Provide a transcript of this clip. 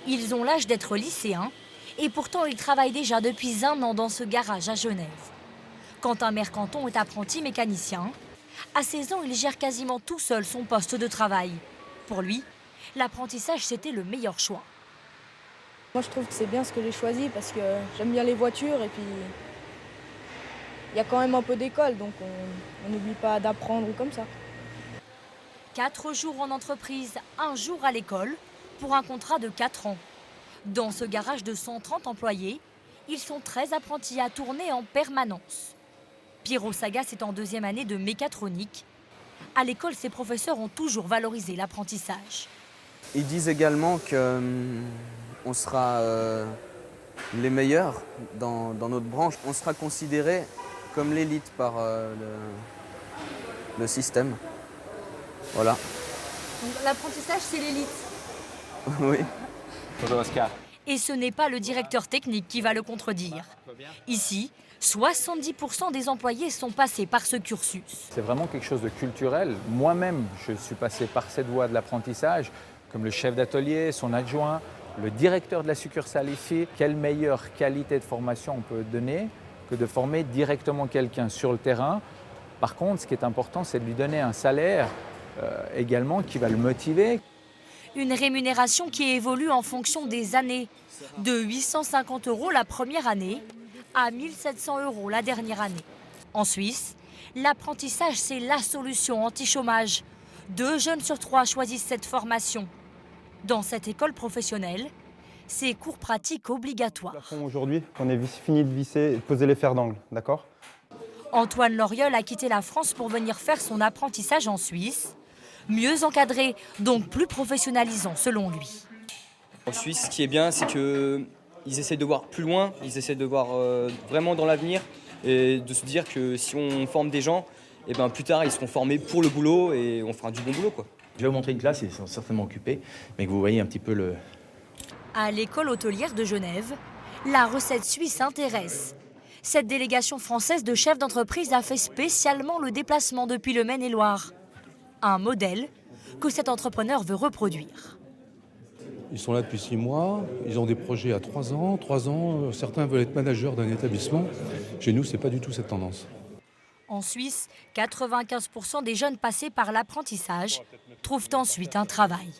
Ils ont l'âge d'être lycéens et pourtant ils travaillent déjà depuis 1 an dans ce garage à Genève. Quentin Mercanton est apprenti mécanicien. À 16 ans, il gère quasiment tout seul son poste de travail. Pour lui, l'apprentissage, c'était le meilleur choix. Moi, je trouve que c'est bien ce que j'ai choisi parce que j'aime bien les voitures et puis il y a quand même un peu d'école, donc on n'oublie pas d'apprendre comme ça. 4 jours en entreprise, 1 jour à l'école, pour un contrat de 4 ans. Dans ce garage de 130 employés, ils sont 13 apprentis à tourner en permanence. Pierrot Sagas est en 2e année de mécatronique. À l'école, ses professeurs ont toujours valorisé l'apprentissage. Ils disent également qu'on sera les meilleurs dans notre branche. On sera considéré comme l'élite par le système. Voilà. L'apprentissage, c'est l'élite. Oui. Et ce n'est pas le directeur technique qui va le contredire. Ici, 70% des employés sont passés par ce cursus. C'est vraiment quelque chose de culturel. Moi-même, je suis passé par cette voie de l'apprentissage, comme le chef d'atelier, son adjoint, le directeur de la succursale ici. Quelle meilleure qualité de formation on peut donner que de former directement quelqu'un sur le terrain. Par contre, ce qui est important, c'est de lui donner un salaire également qui va le motiver. Une rémunération qui évolue en fonction des années. De 850 € la première année à 1 700 € la dernière année. En Suisse, l'apprentissage, c'est la solution anti-chômage. 2 jeunes sur 3 choisissent cette formation. Dans cette école professionnelle, c'est cours pratiques obligatoires. Aujourd'hui, on est fini de visser et de poser les fers d'angle, d'accord ? Antoine Loriol a quitté la France pour venir faire son apprentissage en Suisse. Mieux encadré, donc plus professionnalisant selon lui. En Suisse, ce qui est bien, c'est qu'ils essaient de voir plus loin, ils essaient de voir vraiment dans l'avenir et de se dire que si on forme des gens, et ben plus tard ils seront formés pour le boulot et on fera du bon boulot, quoi. Je vais vous montrer une classe, ils sont certainement occupés, mais que vous voyez un petit peu le... À l'école hôtelière de Genève, la recette suisse intéresse. Cette délégation française de chefs d'entreprise a fait spécialement le déplacement depuis le Maine-et-Loire. Un modèle que cet entrepreneur veut reproduire. Ils sont là depuis 6 mois, ils ont des projets à 3 ans. 3 ans, certains veulent être managers d'un établissement. Chez nous, ce n'est pas du tout cette tendance. En Suisse, 95% des jeunes passés par l'apprentissage trouvent ensuite un travail.